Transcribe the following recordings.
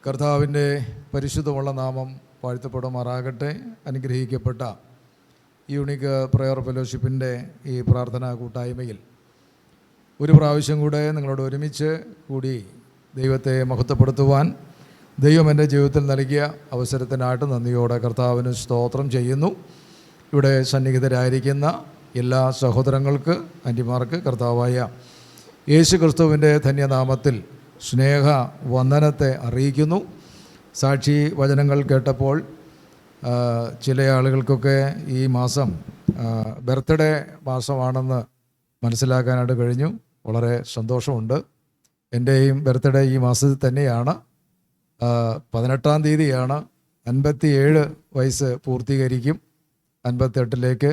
കർത്താവിൻ്റെ പരിശുദ്ധമുള്ള നാമം വാഴ്ത്തപ്പെടുമാറാകട്ടെ. അനുഗ്രഹിക്കപ്പെട്ട യൂണിക് പ്രയർ ഫെലോഷിപ്പിൻ്റെ ഈ പ്രാർത്ഥനാ കൂട്ടായ്മയിൽ ഒരു പ്രാവശ്യം കൂടെ നിങ്ങളോട് ഒരുമിച്ച് കൂടി ദൈവത്തെ മഹത്വപ്പെടുത്തുവാൻ ദൈവം എൻ്റെ ജീവിതത്തിൽ നൽകിയ അവസരത്തിനായിട്ട് നന്ദിയോടെ കർത്താവിന് സ്തോത്രം ചെയ്യുന്നു. ഇവിടെ സന്നിഹിതരായിരിക്കുന്ന എല്ലാ സഹോദരങ്ങൾക്ക്, ആൻറ്റിമാർക്ക് കർത്താവായ യേശു ക്രിസ്തുവിൻ്റെ ധന്യനാമത്തിൽ സ്നേഹ വന്ദനത്തെ അറിയിക്കുന്നു. സാക്ഷി വചനങ്ങൾ കേട്ടപ്പോൾ ചില ആളുകൾക്കൊക്കെ ഈ മാസം ബർത്ത്ഡേ മാസമാണെന്ന് മനസ്സിലാക്കാനായിട്ട് കഴിഞ്ഞു. വളരെ സന്തോഷമുണ്ട്. എൻ്റെയും ബർത്ത്ഡേ ഈ മാസത്തിൽ തന്നെയാണ്. 18-ാം തീയതിയാണ്. 57 വയസ്സ് പൂർത്തീകരിക്കും. 58-ലേക്ക്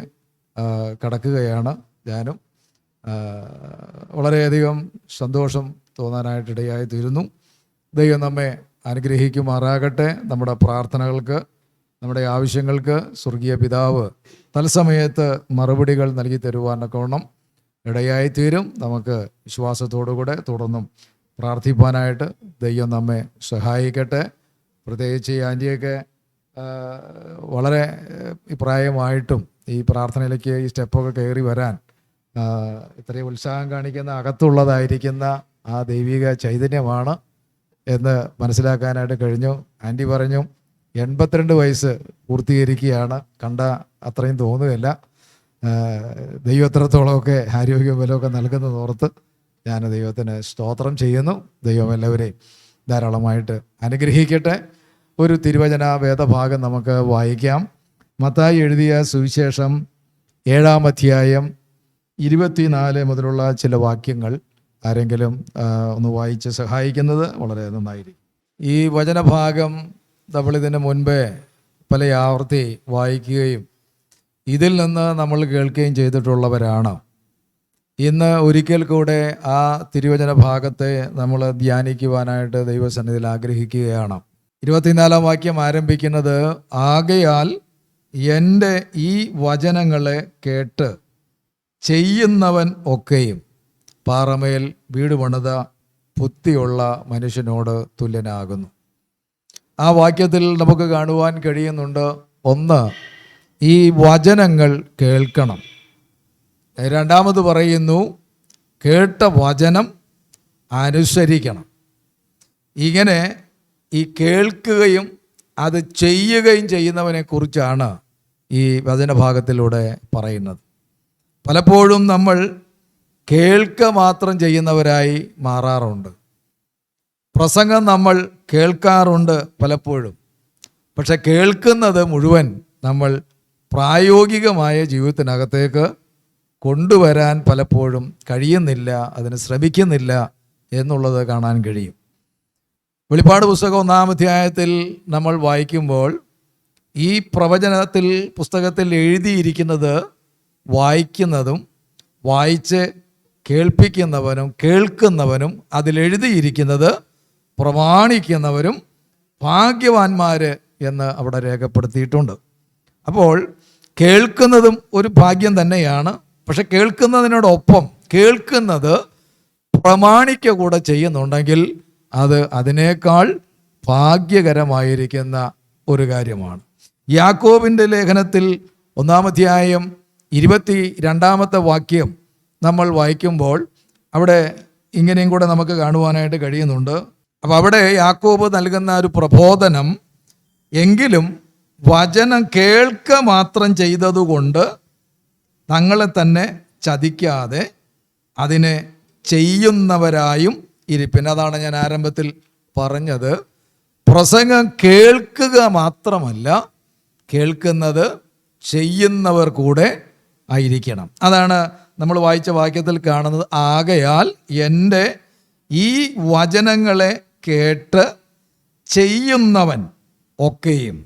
കടക്കുകയാണ് ഞാനും. വളരെയധികം സന്തോഷം തോന്നാനായിട്ടിടയായി തീരുന്നു. ദൈവം നമ്മെ അനുഗ്രഹിക്കുമാറാകട്ടെ. നമ്മുടെ പ്രാർത്ഥനകൾക്ക്, നമ്മുടെ ആവശ്യങ്ങൾക്ക് സ്വർഗീയ പിതാവ് തത്സമയത്ത് മറുപടികൾ നൽകി തരുവാനൊക്കെ ഇടയായി തീരും. നമുക്ക് വിശ്വാസത്തോടുകൂടെ തുടർന്നും പ്രാർത്ഥിപ്പാനായിട്ട് ദൈവം നമ്മെ സഹായിക്കട്ടെ. പ്രത്യേകിച്ച് ഈ ആൻറ്റിയൊക്കെ വളരെ പ്രായമായിട്ടും ഈ പ്രാർത്ഥനയിലേക്ക് ഈ സ്റ്റെപ്പൊക്കെ കയറി വരാൻ ഇത്രയും ഉത്സാഹം കാണിക്കുന്ന അകത്തുള്ളതായിരിക്കുന്ന ആ ദൈവിക ചൈതന്യമാണ് എന്ന് മനസ്സിലാക്കാനായിട്ട് കഴിഞ്ഞു. ആൻറ്റി പറഞ്ഞു 82 വയസ്സ് പൂർത്തീകരിക്കുകയാണ്. കണ്ട അത്രയും തോന്നുകയില്ല. ദൈവം എത്രത്തോളമൊക്കെ ആരോഗ്യവും ബലമൊക്കെ നൽകുന്നതോർത്ത് ഞാൻ ദൈവത്തിന് സ്തോത്രം ചെയ്യുന്നു. ദൈവം എല്ലാവരെയും ധാരാളമായിട്ട് അനുഗ്രഹിക്കട്ടെ. ഒരു തിരുവചന വേദഭാഗം നമുക്ക് വായിക്കാം. മത്തായി എഴുതിയ സുവിശേഷം 7-ാം അധ്യായം 24 മുതലുള്ള ചില വാക്യങ്ങൾ ആരെങ്കിലും ഒന്ന് വായിച്ച് സഹായിക്കുന്നത് വളരെ നന്നായിരിക്കും. ഈ വചനഭാഗം നമ്മളിതിന് മുൻപേ പല ആവർത്തി വായിക്കുകയും ഇതിൽ നിന്ന് നമ്മൾ കേൾക്കുകയും ചെയ്തിട്ടുള്ളവരാണ്. ഇന്ന് ഒരിക്കൽ കൂടെ ആ തിരുവചന ഭാഗത്തെ നമ്മൾ ധ്യാനിക്കുവാനായിട്ട് ദൈവസന്നിധിയിൽ ആഗ്രഹിക്കുകയാണ്. 24-ാം വാക്യം ആരംഭിക്കുന്നത്, ആകയാൽ എൻ്റെ ഈ വചനങ്ങളെ കേട്ട് ചെയ്യുന്നവൻ ഒക്കെയും പാറമേൽ വീട് പണിത ബുദ്ധിയുള്ള മനുഷ്യനോട് തുല്യനാകുന്നു. ആ വാക്യത്തിൽ നമുക്ക് കാണുവാൻ കഴിയുന്നുണ്ട്, ഒന്ന്, ഈ വചനങ്ങൾ കേൾക്കണം. രണ്ടാമത് പറയുന്നു, കേട്ട വചനം അനുസരിക്കണം. ഇങ്ങനെ ഈ കേൾക്കുകയും അത് ചെയ്യുകയും ചെയ്യുന്നവനെ കുറിച്ചാണ് ഈ വചനഭാഗത്തിലൂടെ പറയുന്നത്. പലപ്പോഴും നമ്മൾ കേൾക്കുക മാത്രം ചെയ്യുന്നവരായി മാറാറുണ്ട്. പ്രസംഗം നമ്മൾ കേൾക്കാറുണ്ട് പലപ്പോഴും. പക്ഷെ കേൾക്കുന്നത് മുഴുവൻ നമ്മൾ പ്രായോഗികമായ ജീവിതത്തിനകത്തേക്ക് കൊണ്ടുവരാൻ പലപ്പോഴും കഴിയുന്നില്ല, അതിന് ശ്രമിക്കുന്നില്ല എന്നുള്ളത് കാണാൻ കഴിയും. വെളിപ്പാട് പുസ്തകം 1-ാം അധ്യായത്തിൽ നമ്മൾ വായിക്കുമ്പോൾ ഈ പുസ്തകത്തിൽ എഴുതിയിരിക്കുന്നത് വായിക്കുന്നതും വായിച്ച് കേൾപ്പിക്കുന്നവനും കേൾക്കുന്നവനും അതിലെഴുതിയിരിക്കുന്നത് പ്രമാണിക്കുന്നവരും ഭാഗ്യവാന്മാർ എന്ന് അവിടെ രേഖപ്പെടുത്തിയിട്ടുണ്ട്. അപ്പോൾ കേൾക്കുന്നതും ഒരു ഭാഗ്യം തന്നെയാണ്. പക്ഷെ കേൾക്കുന്നതിനോടൊപ്പം കേൾക്കുന്നത് പ്രമാണിക്കുക കൂടെ ചെയ്യുന്നുണ്ടെങ്കിൽ അത് അതിനേക്കാൾ ഭാഗ്യകരമായിരിക്കുന്ന ഒരു കാര്യമാണ്. യാക്കോബിൻ്റെ ലേഖനത്തിൽ 1-ാം അധ്യായം 22-ാമത്തെ വാക്യം നമ്മൾ വായിക്കുമ്പോൾ അവിടെ ഇങ്ങനെയും കൂടെ നമുക്ക് കാണുവാനായിട്ട് കഴിയുന്നുണ്ട്. അപ്പോൾ അവിടെ യാക്കോബ് നൽകുന്ന ഒരു പ്രബോധനം, എങ്കിലും വചനം കേൾക്കുക മാത്രം ചെയ്തതുകൊണ്ട് തങ്ങളെ തന്നെ ചതിക്കാതെ അതിനെ ചെയ്യുന്നവരായും ഇരിപ്പിൻ. അതാണ് ഞാൻ ആരംഭത്തിൽ പറഞ്ഞത്. പ്രസംഗം കേൾക്കുക മാത്രമല്ല, കേൾക്കുന്നത് ചെയ്യുന്നവർ കൂടെ ആയിരിക്കണം. അതാണ് നമ്മൾ വായിച്ച വാക്യത്തിൽ കാണുന്നത്, ആകയാൽ എൻ്റെ ഈ വചനങ്ങളെ കേട്ട് ചെയ്യുന്നവൻ ഒക്കെയും.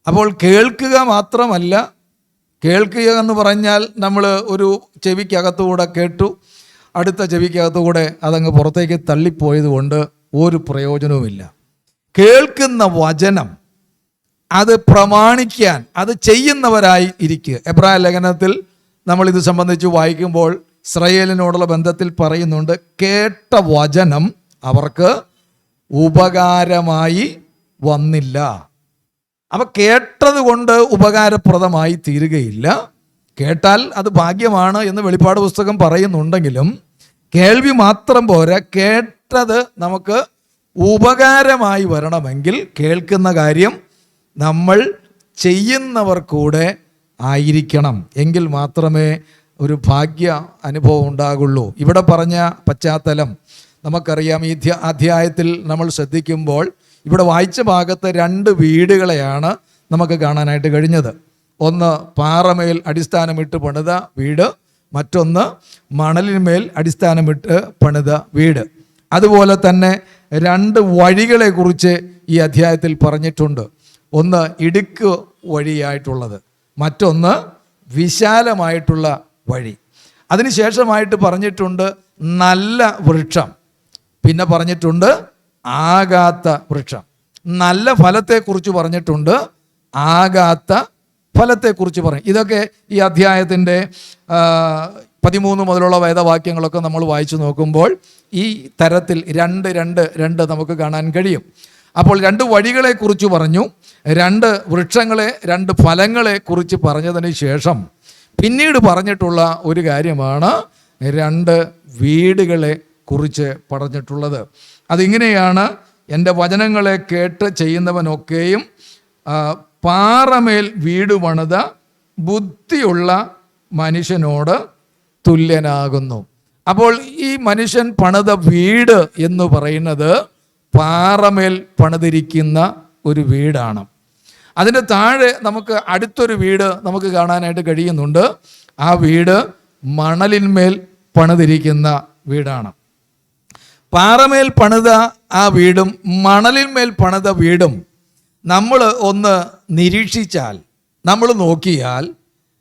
അപ്പോൾ കേൾക്കുക മാത്രമല്ല, കേൾക്കുക എന്ന് പറഞ്ഞാൽ നമ്മൾ ഒരു ചെവിക്കകത്തുകൂടെ കേട്ടു, അടുത്ത ചെവിക്കകത്തുകൂടെ അതങ്ങ് പുറത്തേക്ക് തള്ളിപ്പോയത് കൊണ്ട് ഒരു പ്രയോജനവുമില്ല. കേൾക്കുന്ന വചനം അത് പ്രമാണിക്കാൻ, അത് ചെയ്യുന്നവരായി ഇരിക്കുക. എബ്രായ ലേഖനത്തിൽ നമ്മളിത് സംബന്ധിച്ച് വായിക്കുമ്പോൾ ഇസ്രായേലിനോടുള്ള ബന്ധത്തിൽ പറയുന്നുണ്ട്, കേട്ട വചനം അവർക്ക് ഉപകാരമായി വന്നില്ല. അപ്പം കേട്ടത് കൊണ്ട് ഉപകാരപ്രദമായി തീരുകയില്ല. കേട്ടാൽ അത് ഭാഗ്യമാണ് എന്ന് വെളിപ്പാട് പുസ്തകം പറയുന്നുണ്ടെങ്കിലും കേൾവി മാത്രം പോരാ, കേട്ടത് നമുക്ക് ഉപകാരമായി വരണമെങ്കിൽ കേൾക്കുന്ന കാര്യം നമ്മൾ ചെയ്യുന്നവർ കൂടെ ആയിരിക്കണം. എങ്കിൽ മാത്രമേ ഒരു ഭാഗ്യ അനുഭവം ഉണ്ടാകുള്ളൂ. ഇവിടെ പറഞ്ഞ പശ്ചാത്തലം നമുക്കറിയാം. ഈ അധ്യായത്തിൽ നമ്മൾ ശ്രദ്ധിക്കുമ്പോൾ ഇവിടെ വായിച്ച ഭാഗത്ത് 2 വീടുകളെയാണ് നമുക്ക് കാണാനായിട്ട് കഴിഞ്ഞത്. ഒന്ന് പാറമേൽ അടിസ്ഥാനമിട്ട് പണിത വീട്, മറ്റൊന്ന് മണലിന്മേൽ അടിസ്ഥാനമിട്ട് പണിത വീട്. അതുപോലെ തന്നെ 2 വഴികളെ കുറിച്ച് ഈ അധ്യായത്തിൽ പറഞ്ഞിട്ടുണ്ട്. ഒന്ന് ഇടുക്ക് വഴിയായിട്ടുള്ളത്, മറ്റൊന്ന് വിശാലമായിട്ടുള്ള വഴി. അതിനുശേഷമായിട്ട് പറഞ്ഞിട്ടുണ്ട് നല്ല വൃക്ഷം, പിന്നെ പറഞ്ഞിട്ടുണ്ട് ആകാത്ത വൃക്ഷം. നല്ല ഫലത്തെക്കുറിച്ച് പറഞ്ഞിട്ടുണ്ട്, ആകാത്ത ഫലത്തെക്കുറിച്ച് പറയും. ഇതൊക്കെ ഈ അധ്യായത്തിൻ്റെ 13 മുതലുള്ള വേദവാക്യങ്ങളൊക്കെ നമ്മൾ വായിച്ചു നോക്കുമ്പോൾ ഈ തരത്തിൽ 2 നമുക്ക് കാണാൻ കഴിയും. അപ്പോൾ 2 വഴികളെക്കുറിച്ച് പറഞ്ഞു, 2 വൃക്ഷങ്ങളെ, 2 ഫലങ്ങളെ കുറിച്ച് പറഞ്ഞതിന് ശേഷം പിന്നീട് പറഞ്ഞിട്ടുള്ള ഒരു കാര്യമാണ് 2 വീടുകളെ കുറിച്ച് പറഞ്ഞിട്ടുള്ളത്. അതിങ്ങനെയാണ്: എൻ്റെ വചനങ്ങളെ കേട്ട് ചെയ്യുന്നവനൊക്കെയും പാറമേൽ വീട് പണിത ബുദ്ധിയുള്ള മനുഷ്യനോട് തുല്യനാകുന്നു. അപ്പോൾ ഈ മനുഷ്യൻ പണിത വീട് എന്ന് പറയുന്നത് പാറമേൽ പണിതിരിക്കുന്ന ഒരു വീടാണ്. അതിൻ്റെ താഴെ നമുക്ക് അടുത്തൊരു വീട് നമുക്ക് കാണാനായിട്ട് കഴിയുന്നുണ്ട്. ആ വീട് മണലിന്മേൽ പണിതിരിക്കുന്ന വീടാണ്. പാറമേൽ പണിത ആ വീടും മണലിന്മേൽ പണിത വീടും നമ്മൾ ഒന്ന് നിരീക്ഷിച്ചാൽ, നമ്മൾ നോക്കിയാൽ,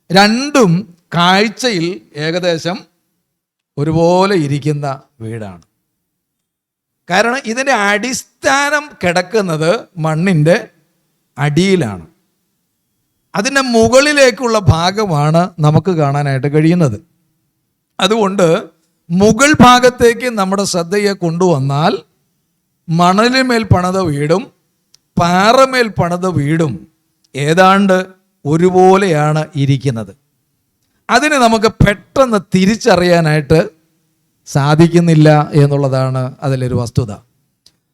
2ഉം കാഴ്ചയിൽ ഏകദേശം ഒരുപോലെ ഇരിക്കുന്ന വീടാണ്. കാരണം ഇതിൻ്റെ അടിസ്ഥാനം കിടക്കുന്നത് മണ്ണിൻ്റെ അടിയിലാണ്. അതിൻ്റെ മുകളിലേക്കുള്ള ഭാഗമാണ് നമുക്ക് കാണാനായിട്ട് കഴിയുന്നത്. അതുകൊണ്ട് മുകൾ ഭാഗത്തേക്ക് നമ്മുടെ ശ്രദ്ധയെ കൊണ്ടുവന്നാൽ മണലിന്മേൽ പണിത വീടും പാറമേൽ പണിത വീടും ഏതാണ്ട് ഒരുപോലെയാണ് ഇരിക്കുന്നത്. അതിന് നമുക്ക് പെട്ടെന്ന് തിരിച്ചറിയാനായിട്ട് സാധിക്കുന്നില്ല എന്നുള്ളതാണ് അതിലൊരു വസ്തുത.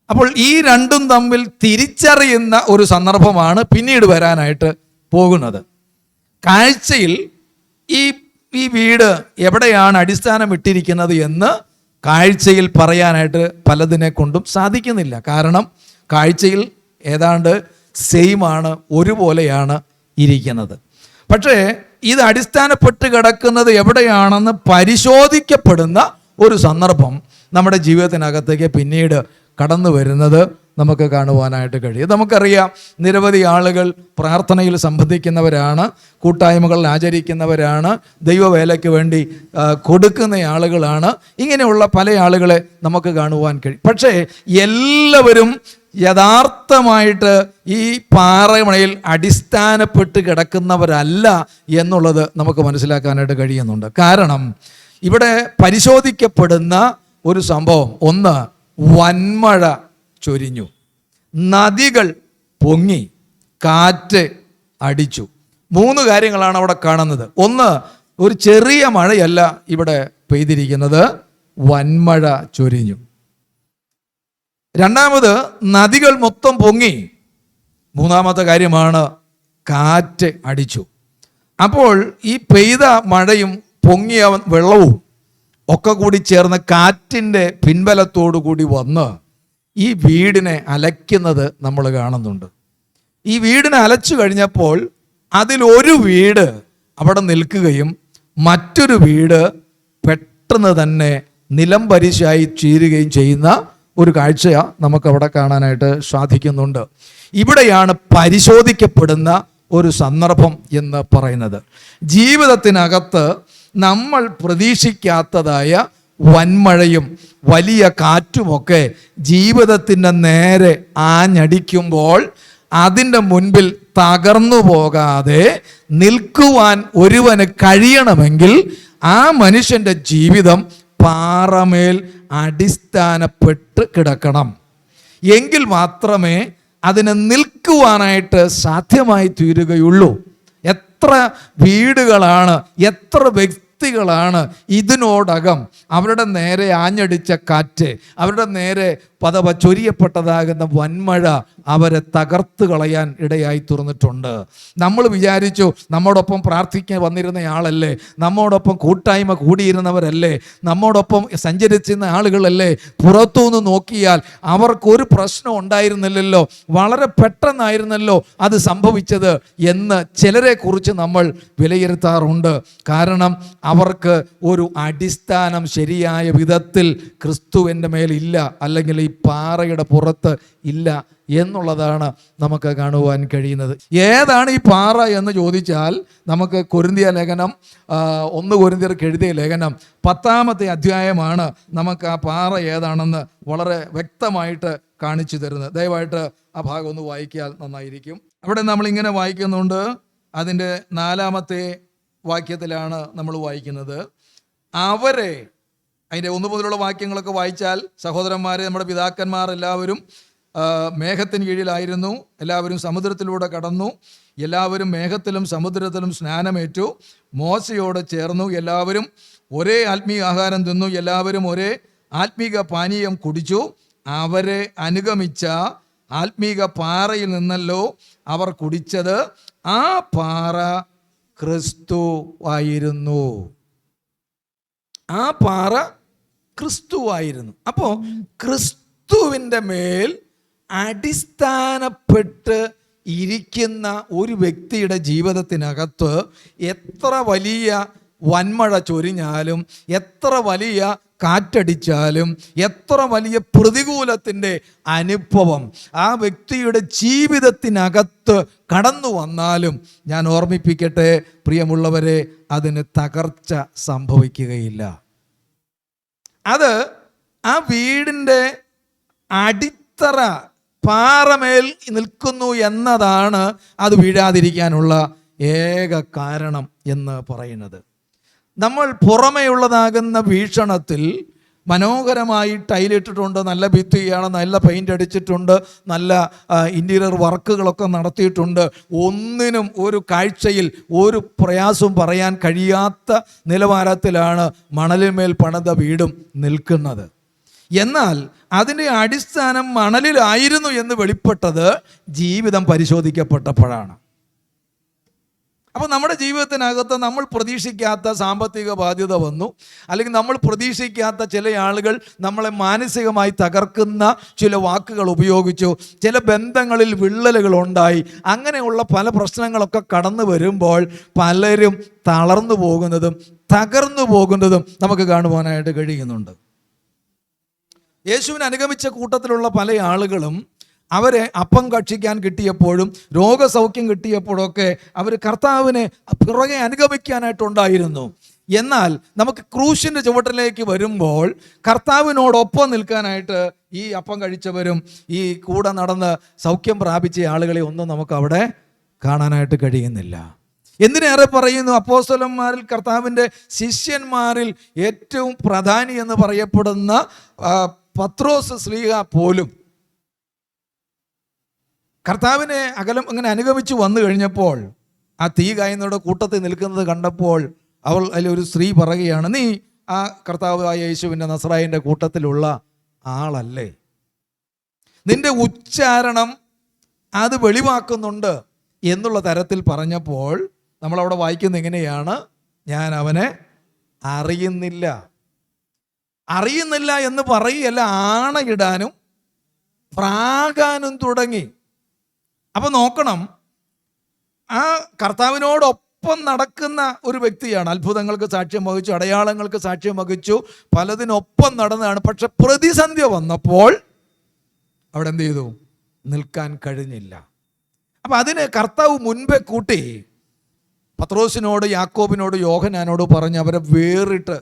അപ്പോൾ ഈ 2ഉം തമ്മിൽ തിരിച്ചറിയുന്ന ഒരു സന്ദർഭമാണ് പിന്നീട് വരാനായിട്ട് പോകുന്നത്. കാഴ്ചയിൽ ഈ വീട് എവിടെയാണ് അടിസ്ഥാനം ഇട്ടിരിക്കുന്നത് എന്ന് കാഴ്ചയിൽ പറയാനായിട്ട് പലതിനെ കൊണ്ടും സാധിക്കുന്നില്ല. കാരണം കാഴ്ചയിൽ ഏതാണ്ട് സെയിമാണ്, ഒരുപോലെയാണ് ഇരിക്കുന്നത്. പക്ഷേ ഇത് അടിസ്ഥാനപ്പെട്ട് കിടക്കുന്നത് എവിടെയാണെന്ന് പരിശോധിക്കപ്പെടുന്ന ഒരു സന്ദർഭം നമ്മുടെ ജീവിതത്തിനകത്തേക്ക് പിന്നീട് കടന്നു വരുന്നത് നമുക്ക് കാണുവാനായിട്ട് കഴിയും. നമുക്കറിയാം, നിരവധി ആളുകൾ പ്രാർത്ഥനയിൽ സംബന്ധിക്കുന്നവരാണ്, കൂട്ടായ്മകളിൽ ആചരിക്കുന്നവരാണ്, ദൈവവേലയ്ക്ക് വേണ്ടി കൊടുക്കുന്ന ആളുകളാണ്. ഇങ്ങനെയുള്ള പല ആളുകളെ നമുക്ക് കാണുവാൻ കഴിയും. പക്ഷേ എല്ലാവരും യഥാർത്ഥമായിട്ട് ഈ പാറമണയിൽ അടിസ്ഥാനപ്പെട്ട് കിടക്കുന്നവരല്ല എന്നുള്ളത് നമുക്ക് മനസ്സിലാക്കാനായിട്ട് കഴിയുന്നുണ്ട്. കാരണം ഇവിടെ പരിശോധിക്കപ്പെടുന്ന ഒരു സംഭവം, ഒന്ന് വൻമഴ ചൊരിഞ്ഞു, നദികൾ പൊങ്ങി, കാറ്റ് അടിച്ചു. 3 കാര്യങ്ങളാണ് അവിടെ കാണുന്നത്. ഒന്ന്, ഒരു ചെറിയ മഴയല്ല ഇവിടെ പെയ്തിരിക്കുന്നത്, വൻമഴ ചൊരിഞ്ഞു. രണ്ടാമത്, നദികൾ മൊത്തം പൊങ്ങി. മൂന്നാമത്തെ കാര്യമാണ്, കാറ്റ് അടിച്ചു. അപ്പോൾ ഈ പെയ്ത മഴയും പൊങ്ങിയ വെള്ളവും ഒക്കെ കൂടി ചേർന്ന് കാറ്റിൻ്റെ പിൻബലത്തോടു കൂടി വന്ന് ഈ വീടിനെ അലയ്ക്കുന്നത് നമ്മൾ കാണുന്നുണ്ട്. ഈ വീടിനെ അലച്ചു കഴിഞ്ഞപ്പോൾ അതിലൊരു വീട് അവിടെ നിൽക്കുകയും മറ്റൊരു വീട് പെട്ടെന്ന് തന്നെ നിലം പരിശായി ചീരുകയും ചെയ്യുന്ന ഒരു കാഴ്ച നമുക്കവിടെ കാണാനായിട്ട് സാധിക്കുന്നുണ്ട്. ഇവിടെയാണ് പരിശോധിക്കപ്പെടുന്ന ഒരു സന്ദർഭം എന്ന് പറയുന്നത്. ജീവിതത്തിനകത്ത് നമ്മൾ പ്രതീക്ഷിക്കാത്തതായ വൻമഴയും വലിയ കാറ്റുമൊക്കെ ജീവിതത്തിൻ്റെ നേരെ ആഞ്ഞടിക്കുമ്പോൾ അതിൻ്റെ മുൻപിൽ തകർന്നു പോകാതെ നിൽക്കുവാൻ ഒരുവന് കഴിയണമെങ്കിൽ ആ മനുഷ്യൻ്റെ ജീവിതം പാറമേൽ അടിസ്ഥാനപ്പെട്ട് കിടക്കണം. എങ്കിൽ മാത്രമേ അതിന് നിൽക്കുവാനായിട്ട് സാധ്യമായി തീരുകയുള്ളൂ. എത്ര വീടുകളാണ്, എത്ര വ്യക്തികളാണ് ഇതിനോടകം അവരുടെ നേരെ ആഞ്ഞടിച്ച കാറ്റ്, അവരുടെ നേരെ ചൊരിയപ്പെട്ടതാകുന്ന വൻമഴ അവരെ തകർത്ത് കളയാൻ ഇടയായി തീർന്നിട്ടുണ്ട്. നമ്മൾ വിചാരിച്ചു നമ്മോടൊപ്പം പ്രാർത്ഥിക്കാൻ വന്നിരുന്ന ആളല്ലേ, നമ്മോടൊപ്പം കൂട്ടായ്മ കൂടിയിരുന്നവരല്ലേ, നമ്മോടൊപ്പം സഞ്ചരിച്ചിരുന്ന ആളുകളല്ലേ, പുറത്തുനിന്ന് നോക്കിയാൽ അവർക്കൊരു പ്രശ്നം ഉണ്ടായിരുന്നില്ലല്ലോ, വളരെ പെട്ടെന്നായിരുന്നല്ലോ അത് സംഭവിച്ചത് എന്ന് ചിലരെ കുറിച്ച് നമ്മൾ വിലയിരുത്താറുണ്ട്. കാരണം അവർക്ക് ഒരു അടിസ്ഥാനം ശരിയായ വിധത്തിൽ ക്രിസ്തുവിൻ്റെ മേലില്ല, അല്ലെങ്കിൽ ഈ പാറയുടെ പുറത്ത് ഇല്ല എന്നുള്ളതാണ് നമുക്ക് കാണുവാൻ കഴിയുന്നത്. ഏതാണ് ഈ പാറ എന്ന് ചോദിച്ചാൽ നമുക്ക് കൊരിന്തിയ ലേഖനം 1 കൊരിന്ത്യർക്ക് എഴുതിയ ലേഖനം 10-ാമത്തെ അധ്യായമാണ് നമുക്ക് ആ പാറ ഏതാണെന്ന് വളരെ വ്യക്തമായിട്ട് കാണിച്ചു തരുന്നത്. ദയവായിട്ട് ആ ഭാഗം ഒന്ന് വായിക്കാൻ നന്നായിരിക്കും. അവിടെ നമ്മളിങ്ങനെ വായിക്കുന്നുണ്ട്. അതിൻ്റെ 4-ാമത്തെ വാക്യത്തിലാണ് നമ്മൾ വായിക്കുന്നത്. അവരെ, അതിൻ്റെ 1 മുതലുള്ള വാക്യങ്ങളൊക്കെ വായിച്ചാൽ, സഹോദരന്മാരെ, നമ്മുടെ പിതാക്കന്മാർ എല്ലാവരും മേഘത്തിന് കീഴിലായിരുന്നു, എല്ലാവരും സമുദ്രത്തിലൂടെ കടന്നു, എല്ലാവരും മേഘത്തിലും സമുദ്രത്തിലും സ്നാനമേറ്റു, മോശയോട് ചേർന്നു, എല്ലാവരും ഒരേ ആത്മീയ ആഹാരം തിന്നു, എല്ലാവരും ഒരേ ആത്മീക പാനീയം കുടിച്ചു. അവരെ അനുഗമിച്ച ആത്മീക പാറയിൽ നിന്നല്ലോ അവർ കുടിച്ചത്, ആ പാറ ക്രിസ്തു ആയിരുന്നു. ആ പാറ ക്രിസ്തുവായിരുന്നു. അപ്പോൾ ക്രിസ്തുവിൻ്റെ മേൽ അടിസ്ഥാനപ്പെട്ട് ഇരിക്കുന്ന ഒരു വ്യക്തിയുടെ ജീവിതത്തിനകത്ത് എത്ര വലിയ വൻമഴ ചൊരിഞ്ഞാലും, എത്ര വലിയ കാറ്റടിച്ചാലും, എത്ര വലിയ പ്രതികൂലത്തിൻ്റെ അനുഭവം ആ വ്യക്തിയുടെ ജീവിതത്തിനകത്ത് കടന്നു വന്നാലും, ഞാൻ ഓർമ്മിപ്പിക്കട്ടെ പ്രിയമുള്ളവരെ, അതിന് തകർച്ച സംഭവിക്കുകയില്ല. അത് ആ വീടിൻ്റെ അടിത്തറ പാറമേൽ നിൽക്കുന്നു എന്നതാണ് അത് വീഴാതിരിക്കാനുള്ള ഏക കാരണം എന്ന് പറയുന്നത്. നമ്മൾ പുറമേയുള്ളതാകുന്ന വീക്ഷണത്തിൽ മനോഹരമായി ടൈലിട്ടിട്ടുണ്ട്, നല്ല ഭിത്തിയാണ്, നല്ല പെയിൻ്റ് അടിച്ചിട്ടുണ്ട്, നല്ല ഇൻറ്റീരിയർ വർക്കുകളൊക്കെ നടത്തിയിട്ടുണ്ട്. ഒന്നിനും ഒരു കാഴ്ചയിൽ ഒരു പ്രയാസവും പറയാൻ കഴിയാത്ത നിലവാരത്തിലാണ് മണലിന്മേൽ പണിത വീടും നിൽക്കുന്നത്. എന്നാൽ അതിൻ്റെ അടിസ്ഥാനം മണലിലായിരുന്നു എന്ന് വെളിപ്പെട്ടത് ജീവിതം പരിശോധിക്കപ്പെട്ടപ്പോഴാണ്. അപ്പോൾ നമ്മുടെ ജീവിതത്തിനകത്ത് നമ്മൾ പ്രതീക്ഷിക്കാത്ത സാമ്പത്തിക ബാധ്യത വന്നു, അല്ലെങ്കിൽ നമ്മൾ പ്രതീക്ഷിക്കാത്ത ചില ആളുകൾ നമ്മളെ മാനസികമായി തകർക്കുന്ന ചില വാക്കുകൾ ഉപയോഗിച്ചു, ചില ബന്ധങ്ങളിൽ വിള്ളലുകൾ ഉണ്ടായി. അങ്ങനെയുള്ള പല പ്രശ്നങ്ങളൊക്കെ കടന്നു വരുമ്പോൾ പലരും തളർന്നു പോകുന്നതും തകർന്നു പോകുന്നതും നമുക്ക് കാണുവാനായിട്ട് കഴിയുന്നുണ്ട്. യേശുവിനെ അനുഗമിച്ച കൂട്ടത്തിലുള്ള പല ആളുകളും അവരെ അപ്പം ഭക്ഷിക്കാൻ കിട്ടിയപ്പോഴും രോഗസൗഖ്യം കിട്ടിയപ്പോഴൊക്കെ അവർ കർത്താവിനെ പിറകെ അനുഗമിക്കാനായിട്ടുണ്ടായിരുന്നു. എന്നാൽ നമുക്ക് ക്രൂശിൻ്റെ ചുവട്ടിലേക്ക് വരുമ്പോൾ കർത്താവിനോടൊപ്പം നിൽക്കാനായിട്ട് ഈ അപ്പം കഴിച്ചവരും ഈ കൂടെ നടന്ന് സൗഖ്യം പ്രാപിച്ച ആളുകളെ ഒന്നും നമുക്ക് അവിടെ കാണാനായിട്ട് കഴിയുന്നില്ല. എന്തിനേറെ പറയുന്നു, അപ്പോസ്തലന്മാരിൽ കർത്താവിൻ്റെ ശിഷ്യന്മാരിൽ ഏറ്റവും പ്രധാനി എന്ന് പറയപ്പെടുന്ന പത്രോസ് ശ്ലീഹ പോലും കർത്താവിനെ അങ്ങനെ അനുഗമിച്ചു വന്നു കഴിഞ്ഞപ്പോൾ, ആ തീ കായുന്നവരുടെ കൂട്ടത്തിൽ നിൽക്കുന്നത് കണ്ടപ്പോൾ അതിലൊരു സ്ത്രീ പറയുകയാണ്, നീ ആ കർത്താവായ യേശുവിൻ്റെ നസ്രായൻ്റെ കൂട്ടത്തിലുള്ള ആളല്ലേ? നിന്റെ ഉച്ചാരണം അത് വെളിവാക്കുന്നുണ്ട് എന്നുള്ള തരത്തിൽ പറഞ്ഞപ്പോൾ നമ്മളവിടെ വായിക്കുന്നത് എങ്ങനെയാണ്, ഞാൻ അവനെ അറിയുന്നില്ല. അറിയുന്നില്ല എന്ന് പറയുകയല്ല, ആണയിടാനും പ്രാകാനും തുടങ്ങി. അപ്പം നോക്കണം, ആ കർത്താവിനോടൊപ്പം നടക്കുന്ന ഒരു വ്യക്തിയാണ്. അത്ഭുതങ്ങൾക്ക് സാക്ഷ്യം വഹിച്ചു, അടയാളങ്ങൾക്ക് സാക്ഷ്യം വഹിച്ചു, പലതിനൊപ്പം നടന്നതാണ്. പക്ഷെ പ്രതിസന്ധി വന്നപ്പോൾ അവിടെ എന്ത് ചെയ്തു? നിൽക്കാൻ കഴിഞ്ഞില്ല. അപ്പം അതിന് കർത്താവ് മുൻപേ കൂട്ടി പത്രോസിനോട്, യാക്കോബിനോട്, യോഹന്നാനോട് പറഞ്ഞ് അവരെ വേറിട്ട്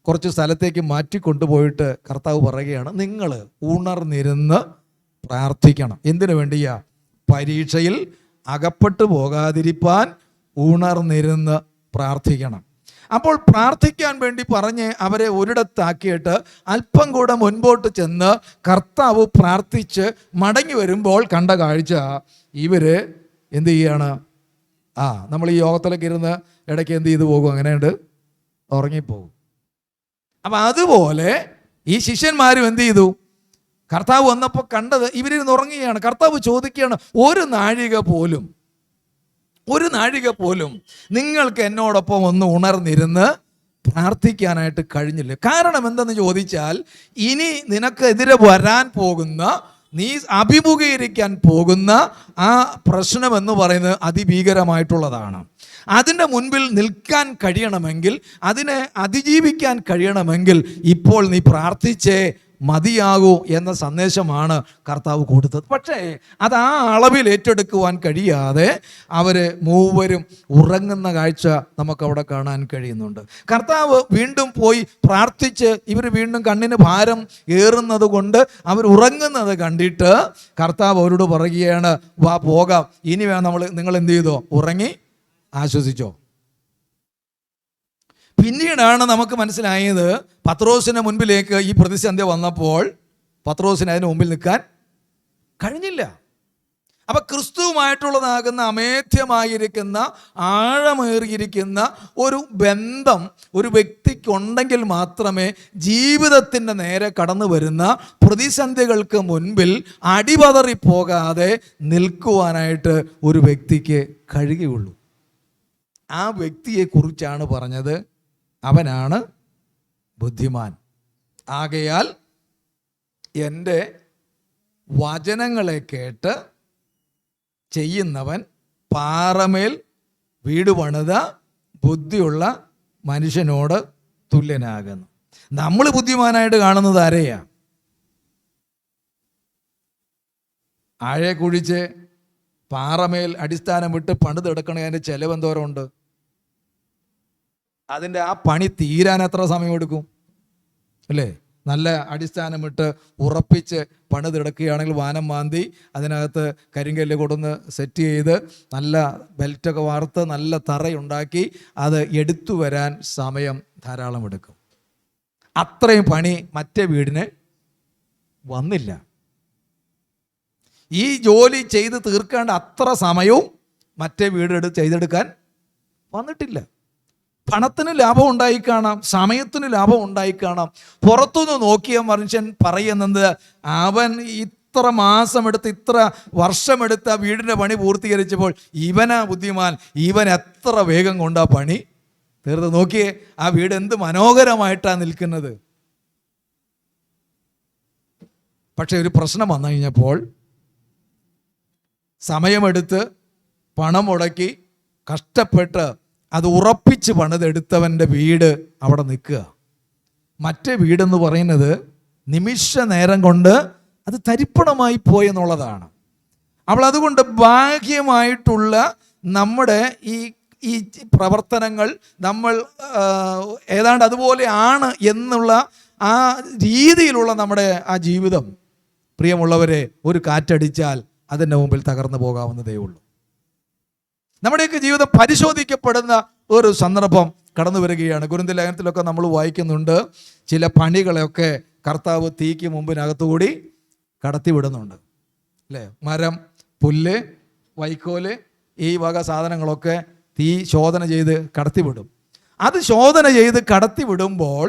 കുറച്ച് സ്ഥലത്തേക്ക് മാറ്റിക്കൊണ്ടുപോയിട്ട് കർത്താവ് പറയുകയാണ്, നിങ്ങൾ ഉണർന്നിരുന്ന് പ്രാർത്ഥിക്കണം. എന്തിനു വേണ്ടിയാ? പരീക്ഷയിൽ അകപ്പെട്ടു പോകാതിരിപ്പാൻ ഉണർന്നിരുന്ന് പ്രാർത്ഥിക്കണം. അപ്പോൾ പ്രാർത്ഥിക്കാൻ വേണ്ടി പറഞ്ഞ് അവരെ ഒരിടത്താക്കിയിട്ട് അല്പം കൂടെ മുൻപോട്ട് ചെന്ന് കർത്താവ് പ്രാർത്ഥിച്ച് മടങ്ങി വരുമ്പോൾ കണ്ട കാഴ്ച, ഇവര് എന്ത് ചെയ്യാണ്? നമ്മൾ ഈ യോഗത്തിലൊക്കെ ഇരുന്ന് ഇടയ്ക്ക് എന്ത് ചെയ്തു പോകും? അങ്ങനെയുണ്ട്, ഉറങ്ങിപ്പോകും. അപ്പം അതുപോലെ ഈ ശിഷ്യന്മാരും എന്ത് ചെയ്തു? കർത്താവ് വന്നപ്പോൾ കണ്ടത് ഇവരിന്ന് ഉറങ്ങുകയാണ്. കർത്താവ് ചോദിക്കുകയാണ്, ഒരു നാഴിക പോലും നിങ്ങൾക്ക് എന്നോടൊപ്പം ഒന്ന് ഉണർന്നിരുന്ന് പ്രാർത്ഥിക്കാനായിട്ട് കഴിഞ്ഞില്ല. കാരണം എന്തെന്ന് ചോദിച്ചാൽ, ഇനി നിനക്കെതിരെ വരാൻ പോകുന്ന, നീ അഭിമുഖീകരിക്കാൻ പോകുന്ന ആ പ്രശ്നമെന്ന് പറയുന്നത് അതിഭീകരമായിട്ടുള്ളതാണ്. അതിൻ്റെ മുൻപിൽ നിൽക്കാൻ കഴിയണമെങ്കിൽ, അതിനെ അതിജീവിക്കാൻ കഴിയണമെങ്കിൽ ഇപ്പോൾ നീ പ്രാർത്ഥിച്ചേ മതിയാകൂ എന്ന സന്ദേശമാണ് കർത്താവ് കൊടുത്തത്. പക്ഷേ അത് ആ അളവിൽ ഏറ്റെടുക്കുവാൻ കഴിയാതെ അവർ മൂവരും ഉറങ്ങുന്ന കാഴ്ച നമുക്കവിടെ കാണാൻ കഴിയുന്നുണ്ട്. കർത്താവ് വീണ്ടും പോയി പ്രാർത്ഥിച്ച് ഇവർ വീണ്ടും കണ്ണിന് ഭാരം ഏറുന്നത് കൊണ്ട് അവർ ഉറങ്ങുന്നത് കണ്ടിട്ട് കർത്താവ് അവരോട് പറയുകയാണ്, വാ പോകാം, ഇനി നിങ്ങൾ എന്ത് ചെയ്തോ? ഉറങ്ങി ആശ്വസിച്ചോ. പിന്നീടാണ് നമുക്ക് മനസ്സിലായത്, പത്രോസിന് മുൻപിലേക്ക് ഈ പ്രതിസന്ധി വന്നപ്പോൾ പത്രോസിന് അതിന് മുമ്പിൽ നിൽക്കാൻ കഴിഞ്ഞില്ല. അപ്പൊ ക്രിസ്തുവുമായിട്ടുള്ളതാകുന്ന അമേധ്യമായിരിക്കുന്ന, ആഴമേറിയിരിക്കുന്ന ഒരു ബന്ധം ഒരു വ്യക്തിക്കുണ്ടെങ്കിൽ മാത്രമേ ജീവിതത്തിൻ്റെ നേരെ കടന്നു വരുന്ന പ്രതിസന്ധികൾക്ക് മുൻപിൽ അടിപതറിപ്പോകാതെ നിൽക്കുവാനായിട്ട് ഒരു വ്യക്തിക്ക് കഴിയുകയുള്ളൂ. ആ വ്യക്തിയെക്കുറിച്ചാണ് പറഞ്ഞത്, അവനാണ് ബുദ്ധിമാൻ. ആകയാൽ എൻ്റെ വചനങ്ങളെ കേട്ട് ചെയ്യുന്നവൻ പാറമേൽ വീട് പണിത ബുദ്ധിയുള്ള മനുഷ്യനോട് തുല്യനാകുന്നു. നമ്മൾ ബുദ്ധിമാനായിട്ട് കാണുന്നത് ആരെയാ? ആഴെ കുഴിച്ച് പാറമേൽ അടിസ്ഥാനം വിട്ട് പണിതെടുക്കണേ, അതിൻ്റെ ചെലവ് എന്തോരമുണ്ട്? അതിൻ്റെ ആ പണി തീരാൻ എത്ര സമയം എടുക്കും അല്ലേ? നല്ല അടിസ്ഥാനമിട്ട് ഉറപ്പിച്ച് പണിതെടുക്കുകയാണെങ്കിൽ വാനം മാന്തി അതിനകത്ത് കരിങ്കല്ല് കൊടുന്ന് സെറ്റ് ചെയ്ത് നല്ല ബെൽറ്റൊക്കെ വാർത്ത് നല്ല തറയുണ്ടാക്കി അത് എടുത്തു വരാൻ സമയം ധാരാളം എടുക്കും. അത്രയും പണി മറ്റേ വീടിന് വന്നില്ല. ഈ ജോലി ചെയ്ത് തീർക്കേണ്ട അത്ര സമയവും മറ്റേ വീട് ചെയ്തെടുക്കാൻ വന്നിട്ടില്ല. പണത്തിന് ലാഭം ഉണ്ടായി കാണാം, സമയത്തിന് ലാഭം ഉണ്ടായി കാണാം. പുറത്തുനിന്ന് നോക്കിയ മനുഷ്യൻ പറയുന്നത്, അവൻ ഇത്ര മാസമെടുത്ത് ഇത്ര വർഷമെടുത്ത് ആ വീടിൻ്റെ പണി പൂർത്തീകരിച്ചപ്പോൾ ഇവനാ ബുദ്ധിമാൻ, ഇവൻ എത്ര വേഗം കൊണ്ടാ പണി തീർത്ത്. നോക്കിയേ, ആ വീട് എന്ത് മനോഹരമായിട്ടാണ് നിൽക്കുന്നത്. പക്ഷെ ഒരു പ്രശ്നം വന്നു കഴിഞ്ഞപ്പോൾ സമയമെടുത്ത് പണം മുടക്കി കഷ്ടപ്പെട്ട് അത് ഉറപ്പിച്ച് പണിതെടുത്തവൻ്റെ വീട് അവിടെ നിൽക്കുക. മറ്റേ വീടെന്ന് പറയുന്നത് നിമിഷ നേരം കൊണ്ട് അത് തരിപ്പണമായി പോയെന്നുള്ളതാണ്. അവൾ അതുകൊണ്ട് ബാഹ്യമായിട്ടുള്ള നമ്മുടെ ഈ പ്രവർത്തനങ്ങൾ നമ്മൾ ഏതാണ്ട് അതുപോലെ ആണ് എന്നുള്ള ആ രീതിയിലുള്ള നമ്മുടെ ആ ജീവിതം, പ്രിയമുള്ളവരെ, ഒരു കാറ്റടിച്ചാൽ അതിൻ്റെ മുമ്പിൽ തകർന്നു പോകാവുന്നതേ ഉള്ളൂ. നമ്മുടെയൊക്കെ ജീവിതം പരിശോധിക്കപ്പെടുന്ന ഒരു സന്ദർഭം കടന്നു വരികയാണ്. കൊരിന്ത്യർ ലേഖനത്തിലൊക്കെ നമ്മൾ വായിക്കുന്നുണ്ട്, ചില പണികളെയൊക്കെ കർത്താവ് തീക്ക് മുമ്പിനകത്തുകൂടി കടത്തിവിടുന്നുണ്ട് അല്ലേ? മരം, പുല്ല്, വൈക്കോല്, ഈ വക സാധനങ്ങളൊക്കെ തീ ശോധന ചെയ്ത് കടത്തിവിടും. അത് ശോധന ചെയ്ത് കടത്തിവിടുമ്പോൾ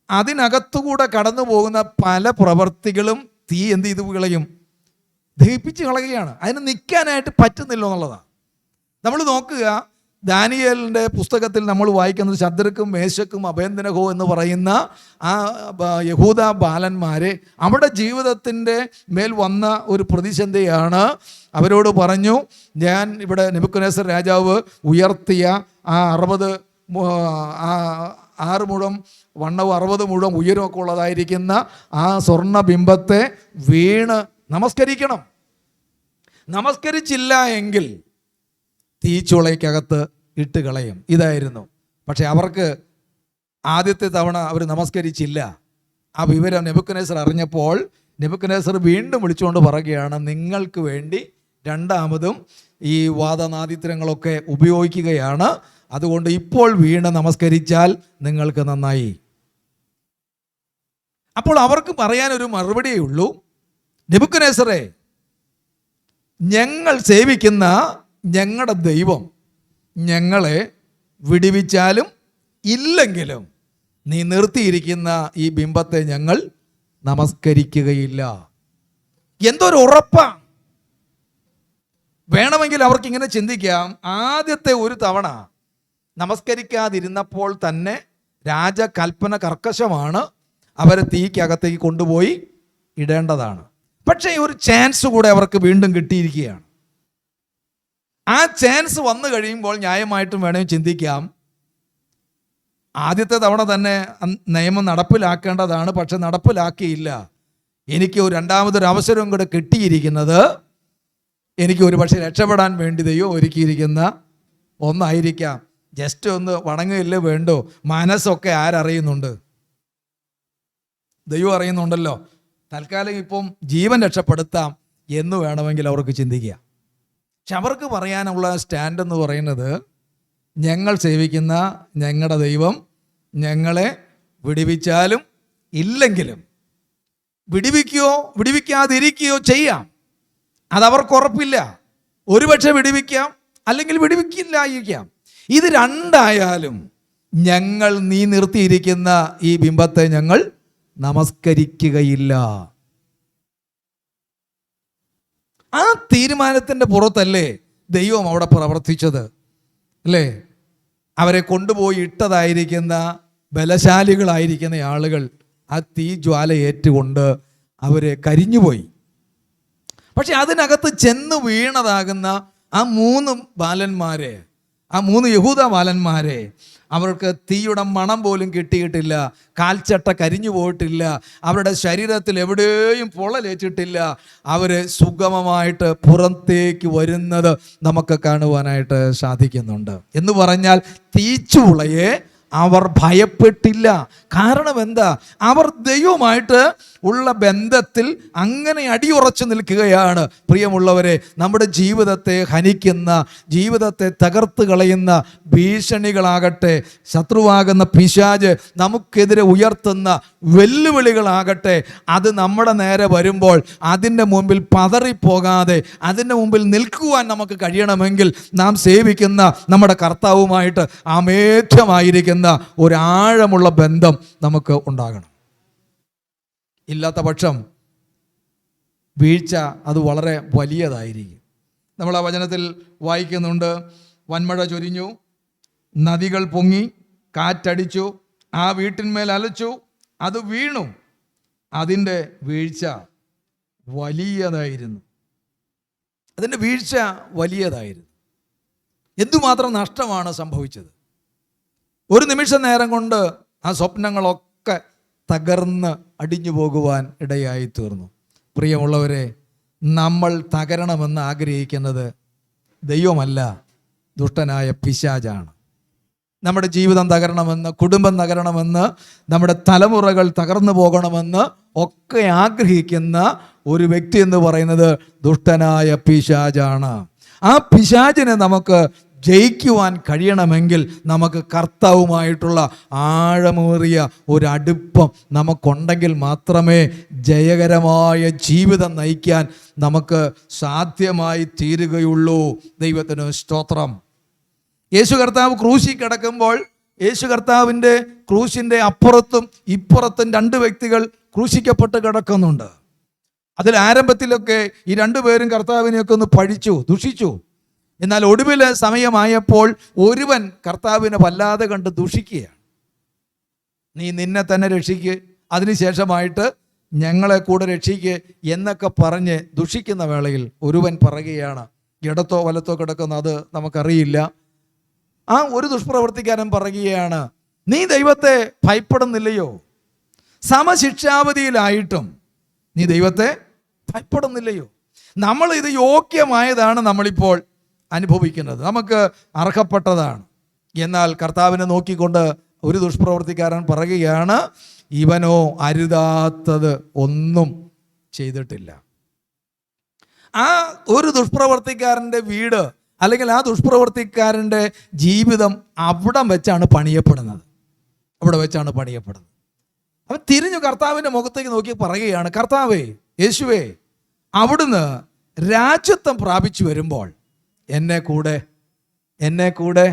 അതിനകത്തുകൂടെ കടന്നു പോകുന്ന പല പ്രവർത്തികളും തീ എന്ത് ചെയ്ത് കളയും? ദഹിപ്പിച്ച് കളയുകയാണ്. അതിന് നിൽക്കാനായിട്ട് പറ്റുന്നില്ല എന്നുള്ളതാണ്. നമ്മൾ നോക്കുക, ദാനിയേലിൻ്റെ പുസ്തകത്തിൽ നമ്മൾ വായിക്കുന്നത് ശദ്രക്കും മേശക്കും അബേദ്നെഗോ എന്ന് പറയുന്ന ആ യഹൂദ ബാലന്മാരെ അവിടെ ജീവിതത്തിൻ്റെ മേൽ വന്ന ഒരു പ്രതിസന്ധിയാണ്. അവരോട് പറഞ്ഞു, ഞാൻ ഇവിടെ നെബൂഖദ്നേസർ രാജാവ് ഉയർത്തിയ ആ 6 മുഴം വണ്ണവും 60 മുഴം ഉയരമൊക്കെ ഉള്ളതായിരിക്കുന്ന ആ സ്വർണ്ണബിംബത്തെ വീണ് നമസ്കരിക്കണം. നമസ്കരിച്ചില്ല എങ്കിൽ തീച്ചുളയ്ക്കകത്ത് ഇട്ട് കളയും. ഇതായിരുന്നു. പക്ഷെ അവർക്ക് ആദ്യത്തെ തവണ അവർ നമസ്കരിച്ചില്ല. ആ വിവരം നെബൂഖദ്നേസർ അറിഞ്ഞപ്പോൾ നെബൂഖദ്നേസർ വീണ്ടും വിളിച്ചുകൊണ്ട് പറയുകയാണ്, നിങ്ങൾക്ക് വേണ്ടി രണ്ടാമതും ഈ വാദനാദിത്രങ്ങളൊക്കെ ഉപയോഗിക്കുകയാണ്. അതുകൊണ്ട് ഇപ്പോൾ വീണ് നമസ്കരിച്ചാൽ നിങ്ങൾക്ക് നന്നായി. അപ്പോൾ അവർക്ക് പറയാനൊരു മറുപടിയേ ഉള്ളൂ, നെബൂഖദ്നേസറേ, ഞങ്ങൾ സേവിക്കുന്ന ഞങ്ങളുടെ ദൈവം ഞങ്ങളെ വിടുവിച്ചാലും ഇല്ലെങ്കിലും നീ നിർത്തിയിരിക്കുന്ന ഈ ബിംബത്തെ ഞങ്ങൾ നമസ്കരിക്കുകയില്ല. എന്തൊരു ഉറപ്പാ! വേണമെങ്കിൽ അവർക്കിങ്ങനെ ചിന്തിക്കാം, ആദ്യത്തെ ഒരു തവണ നമസ്കരിക്കാതിരുന്നപ്പോൾ തന്നെ രാജകൽപ്പന കർക്കശമാണ്, അവരെ തീക്കകത്തേക്ക് കൊണ്ടുപോയി ഇടേണ്ടതാണ്. പക്ഷേ ഒരു ചാൻസ് കൂടെ അവർക്ക് വീണ്ടും കിട്ടിയിരിക്കുകയാണ്. ആ ചാൻസ് വന്നു കഴിയുമ്പോൾ ന്യായമായിട്ടും വേണമെങ്കിൽ ചിന്തിക്കാം, ആദ്യത്തെ തവണ തന്നെ നിയമം നടപ്പിലാക്കേണ്ടതാണ്, പക്ഷെ നടപ്പിലാക്കിയില്ല. എനിക്ക് രണ്ടാമതൊരു അവസരം കൂടെ കിട്ടിയിരിക്കുന്നത് എനിക്ക് ഒരു പക്ഷേ രക്ഷപ്പെടാൻ വേണ്ടി ദൈവം ഒരുക്കിയിരിക്കുന്ന ഒന്നായിരിക്കാം. ജസ്റ്റ് ഒന്ന് വണങ്ങുകയല്ലേ വേണ്ടോ, മനസ്സൊക്കെ ആരറിയുന്നുണ്ട്? ദൈവം അറിയുന്നുണ്ടല്ലോ. തൽക്കാലം ഇപ്പം ജീവൻ രക്ഷപ്പെടുത്താം എന്ന് വേണമെങ്കിൽ അവർക്ക് ചിന്തിക്കുക. പക്ഷെ അവർക്ക് പറയാനുള്ള സ്റ്റാൻഡ് എന്ന് പറയുന്നത്, ഞങ്ങൾ സേവിക്കുന്ന ഞങ്ങളുടെ ദൈവം ഞങ്ങളെ വിടുവിച്ചാലും ഇല്ലെങ്കിലും, വിടുവിക്കുകയോ വിടുവിക്കാതിരിക്കുകയോ ചെയ്യാം, അതവർക്ക് ഉറപ്പില്ല. ഒരുപക്ഷെ വിടുവിക്കാം, അല്ലെങ്കിൽ വിടുവിക്കില്ലായിരിക്കാം. ഇത് രണ്ടായാലും ഞങ്ങൾ നീ നിർത്തിയിരിക്കുന്ന ഈ ബിംബത്തെ ഞങ്ങൾ നമസ്കരിക്കുകയില്ല. ആ തീരുമാനത്തിൻ്റെ പുറത്തല്ലേ ദൈവം അവിടെ പ്രവർത്തിച്ചത്, അല്ലേ? അവരെ കൊണ്ടുപോയി ഇട്ടതായിരിക്കുന്ന ബലശാലികളായിരിക്കുന്ന ആളുകൾ ആ തീ ജ്വാല ഏറ്റുകൊണ്ട് അവരെ കരിഞ്ഞുപോയി. പക്ഷെ അതിനകത്ത് ചെന്ന് വീണതാകുന്ന ആ മൂന്ന് യഹൂദ ബാലന്മാരെ അവർക്ക് തീയുടെ മണം പോലും കിട്ടിയിട്ടില്ല, കാൽച്ചട്ട കരിഞ്ഞു പോയിട്ടില്ല, അവരുടെ ശരീരത്തിൽ എവിടെയും പൊള്ളലേറ്റിട്ടില്ല. അവർ സുഗമമായിട്ട് പുറത്തേക്ക് വരുന്നത് നമുക്ക് കാണുവാനായിട്ട് സാധിക്കുന്നുണ്ട്. എന്ന് പറഞ്ഞാൽ തീച്ചൂളയെ അവർ ഭയപ്പെട്ടില്ല. കാരണം എന്താ? അവർ ദൈവമായിട്ട് ഉള്ള ബന്ധത്തിൽ അങ്ങനെ അടിയുറച്ചു നിൽക്കുകയാണ്. പ്രിയമുള്ളവരെ, നമ്മുടെ ജീവിതത്തെ ഹനിക്കുന്ന, ജീവിതത്തെ തകർത്ത് കളയുന്ന ഭീഷണികളാകട്ടെ, ശത്രുവാകുന്ന പിശാച് നമുക്കെതിരെ ഉയർത്തുന്ന വെല്ലുവിളികളാകട്ടെ, അത് നമ്മുടെ നേരെ വരുമ്പോൾ അതിൻ്റെ മുമ്പിൽ പതറിപ്പോകാതെ അതിൻ്റെ മുമ്പിൽ നിൽക്കുവാൻ നമുക്ക് കഴിയണമെങ്കിൽ നാം സേവിക്കുന്ന നമ്മുടെ കർത്താവുമായിട്ട് അമേധ്യമായിരിക്കുന്ന ഒരാഴമുള്ള ബന്ധം നമുക്ക് ഉണ്ടാകണം. ഇല്ലാത്ത പക്ഷം വീഴ്ച അത് വളരെ വലിയതായിരിക്കും. നമ്മൾ ആ വചനത്തിൽ വായിക്കുന്നുണ്ട്, വൻമഴ ചൊരിഞ്ഞു, നദികൾ പൊങ്ങി, കാറ്റടിച്ചു, ആ വീട്ടിന്മേൽ അലച്ചു, അത് വീണു, അതിൻ്റെ വീഴ്ച വലിയതായിരുന്നു. അതിൻ്റെ വീഴ്ച വലിയതായിരുന്നു. എന്തുമാത്രം നഷ്ടമാണ് സംഭവിച്ചത്! ഒരു നിമിഷ നേരം കൊണ്ട് ആ സ്വപ്നങ്ങളൊക്കെ തകർന്ന് അടിഞ്ഞു പോകുവാൻ ഇടയായി തീർന്നു. പ്രിയമുള്ളവരെ, നമ്മൾ തകരണമെന്ന് ആഗ്രഹിക്കുന്നത് ദൈവമല്ല, ദുഷ്ടനായ പിശാചാണ്. നമ്മുടെ ജീവിതം തകരണമെന്ന്, കുടുംബം തകരണമെന്ന്, നമ്മുടെ തലമുറകൾ തകർന്നു പോകണമെന്ന് ഒക്കെ ആഗ്രഹിക്കുന്ന ഒരു വ്യക്തി എന്ന് പറയുന്നത് ദുഷ്ടനായ പിശാചാണ്. ആ പിശാചിനെ നമുക്ക് ജയിക്കുവാൻ കഴിയണമെങ്കിൽ നമുക്ക് കർത്താവുമായിട്ടുള്ള ആഴമേറിയ ഒരടുപ്പം നമുക്കുണ്ടെങ്കിൽ മാത്രമേ ജയകരമായ ജീവിതം നയിക്കാൻ നമുക്ക് സാധ്യമായി തീരുകയുള്ളൂ. ദൈവത്തിന് സ്തോത്രം. യേശു കർത്താവ് ക്രൂശിൽ കിടക്കുമ്പോൾ യേശു കർത്താവിൻ്റെ ക്രൂശിൻ്റെ അപ്പുറത്തും ഇപ്പുറത്തും രണ്ട് വ്യക്തികൾ ക്രൂശിക്കപ്പെട്ട് കിടക്കുന്നുണ്ട്. അതിൽ ആരംഭത്തിലൊക്കെ ഈ രണ്ടുപേരും കർത്താവിനെയൊക്കെ ഒന്ന് പഴിച്ചു, ദുഷിച്ചു. എന്നാൽ ഒടുവിൽ സമയമായപ്പോൾ ഒരുവൻ കർത്താവിനെ വല്ലാതെ കണ്ട് ദുഷിക്കുകയാണ്. നീ നിന്നെ തന്നെ രക്ഷിക്ക്, അതിനുശേഷമായിട്ട് ഞങ്ങളെ കൂടെ രക്ഷിക്ക് എന്നൊക്കെ പറഞ്ഞ് ദുഷിക്കുന്ന വേളയിൽ ഒരുവൻ പറയുകയാണ്, ഇടത്തോ വലത്തോ കിടക്കുന്ന അത് നമുക്കറിയില്ല. ആ ഒരു ദുഷ്പ്രവർത്തിക്കാരൻ പറയുകയാണ്, നീ ദൈവത്തെ ഭയപ്പെടുന്നില്ലയോ? സമശിക്ഷാവധിയിലായിട്ടും നീ ദൈവത്തെ ഭയപ്പെടുന്നില്ലയോ? നമ്മൾ ഇത് യോഗ്യമായതാണ് നമ്മളിപ്പോൾ അനുഭവിക്കുന്നത്, നമുക്ക് അർഹപ്പെട്ടതാണ്. എന്നാൽ കർത്താവിനെ നോക്കിക്കൊണ്ട് ഒരു ദുഷ്പ്രവർത്തിക്കാരൻ പറയുകയാണ്, ഇവനോ അരുതാത്തത് ഒന്നും ചെയ്തിട്ടില്ല. ആ ഒരു ദുഷ്പ്രവർത്തിക്കാരൻ്റെ വീട് അല്ലെങ്കിൽ ആ ദുഷ്പ്രവർത്തിക്കാരൻ്റെ ജീവിതം അവിടെ വെച്ചാണ് പണിയപ്പെടുന്നത്. അവിടെ വെച്ചാണ് പണിയപ്പെടുന്നത്. അവൻ തിരിഞ്ഞു കർത്താവിൻ്റെ മുഖത്തേക്ക് നോക്കി പറയുകയാണ്, കർത്താവേ, യേശുവേ, അവിടുന്ന് രാജ്യത്വം പ്രാപിച്ചു വരുമ്പോൾ എന്നെ കൂടെ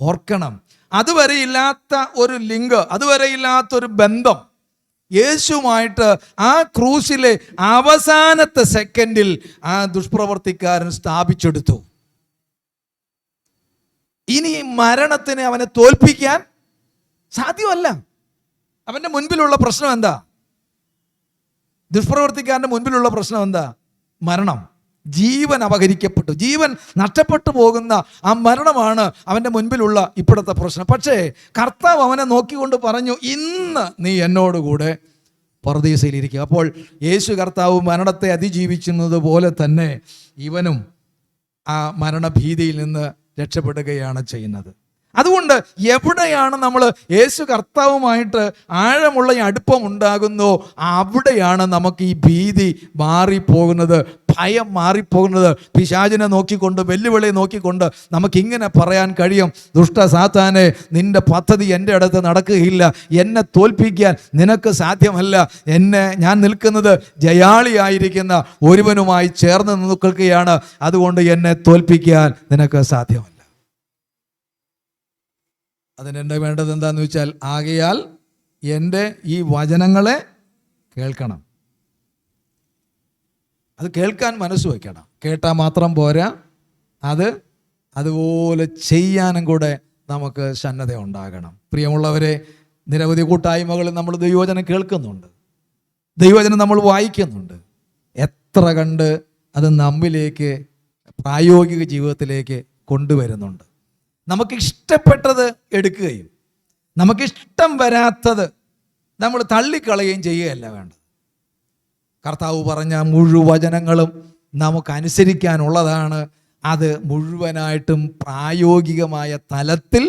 ഓർക്കണം. അതുവരെ ഇല്ലാത്ത ഒരു ലിങ്ക്, അതുവരെ ഇല്ലാത്തൊരു ബന്ധം യേശുവുമായിട്ട് ആ ക്രൂശിലെ അവസാനത്തെ സെക്കൻഡിൽ ആ ദുഷ്പ്രവർത്തിക്കാരൻ സ്ഥാപിച്ചെടുത്തു. ഇനി മരണത്തിന് അവനെ തോൽപ്പിക്കാൻ സാധ്യമല്ല. അവൻ്റെ മുൻപിലുള്ള പ്രശ്നം എന്താ? ദുഷ്പ്രവർത്തിക്കാരൻ്റെ മുൻപിലുള്ള പ്രശ്നം എന്താ? മരണം. ജീവൻ അപഹരിക്കപ്പെട്ടു, ജീവൻ നഷ്ടപ്പെട്ടു പോകുന്ന ആ മരണമാണ് അവൻ്റെ മുൻപിലുള്ള ഇപ്പോഴത്തെ പ്രശ്നം. പക്ഷേ കർത്താവ് അവനെ നോക്കിക്കൊണ്ട് പറഞ്ഞു, ഇന്ന് നീ എന്നോടുകൂടെ പറുദീസയിലിരിക്കുക. അപ്പോൾ യേശു കർത്താവ് മരണത്തെ അതിജീവിക്കുന്നത് പോലെ തന്നെ ഇവനും ആ മരണഭീതിയിൽ നിന്ന് രക്ഷപ്പെടുകയാണ് ചെയ്യുന്നത്. അതുകൊണ്ട് എവിടെയാണ് നമ്മൾ യേശു കർത്താവുമായിട്ട് ആഴമുള്ള ഈ അടുപ്പം ഉണ്ടാകുന്നോ അവിടെയാണ് നമുക്ക് ഈ ഭീതി മാറിപ്പോകുന്നത്, ഭയം മാറിപ്പോകുന്നത്. പിശാചിനെ നോക്കിക്കൊണ്ട്, വെല്ലുവിളിയെ നോക്കിക്കൊണ്ട് നമുക്കിങ്ങനെ പറയാൻ കഴിയും, ദുഷ്ട സാത്താനെ, നിന്റെ പദ്ധതി എൻ്റെ അടുത്ത് നടക്കുകയില്ല, എന്നെ തോൽപ്പിക്കാൻ നിനക്ക് സാധ്യമല്ല. ഞാൻ നിൽക്കുന്നത് ജയാളിയായിരിക്കുന്ന ഒരുവനുമായി ചേർന്ന് നിൽക്കുകയാണ്, അതുകൊണ്ട് എന്നെ തോൽപ്പിക്കാൻ നിനക്ക് സാധ്യമല്ല. അതിനെന്താ വേണ്ടത്? എന്താണെന്ന് വെച്ചാൽ, ആകയാൽ എൻ്റെ ഈ വചനങ്ങളെ കേൾക്കണം. അത് കേൾക്കാൻ മനസ്സ് വയ്ക്കണം. കേട്ടാൽ മാത്രം പോരാ, അതുപോലെ ചെയ്യാനും കൂടെ നമുക്ക് സന്നദ്ധ ഉണ്ടാകണം. പ്രിയമുള്ളവരെ, നിരവധി കൂട്ടായ്മകളിൽ നമ്മൾ ദൈവവചനം കേൾക്കുന്നുണ്ട്, ദൈവവചനം നമ്മൾ വായിക്കുന്നുണ്ട്. എത്ര കണ്ട് അത് നമ്മിലേക്ക് പ്രായോഗിക ജീവിതത്തിലേക്ക് കൊണ്ടുവരുന്നുണ്ട്. നമുക്കിഷ്ടപ്പെട്ടത് എടുക്കുകയും നമുക്കിഷ്ടം വരാത്തത് നമ്മൾ തള്ളിക്കളയുകയും ചെയ്യുകയല്ല വേണ്ടത്. കർത്താവ് പറഞ്ഞ മുഴുവചനങ്ങളും നമുക്കനുസരിക്കാനുള്ളതാണ്. അത് മുഴുവനായിട്ടും പ്രായോഗികമായ തലത്തിൽ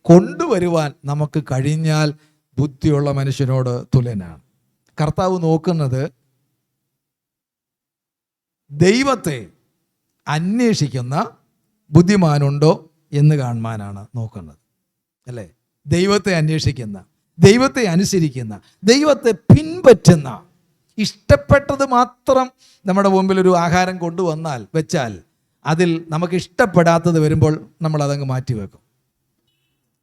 കൊണ്ടുവരുവാൻ നമുക്ക് കഴിഞ്ഞാൽ ബുദ്ധിയുള്ള മനുഷ്യനോട് തുല്യനാണ്. കർത്താവ് നോക്കുന്നത് ദൈവത്തെ അന്വേഷിക്കുന്ന ബുദ്ധിമാനുണ്ടോ എന്ന് കാണുവാനാണ് നോക്കുന്നത്, അല്ലേ? ദൈവത്തെ അന്വേഷിക്കുന്ന, ദൈവത്തെ അനുസരിക്കുന്ന, ദൈവത്തെ പിൻപറ്റുന്ന, ഇഷ്ടപ്പെട്ടത് മാത്രം നമ്മുടെ മുമ്പിൽ ഒരു ആഹാരം വെച്ചാൽ അതിൽ നമുക്ക് ഇഷ്ടപ്പെടാത്തത് വരുമ്പോൾ നമ്മൾ അതങ്ങ് മാറ്റിവെക്കും.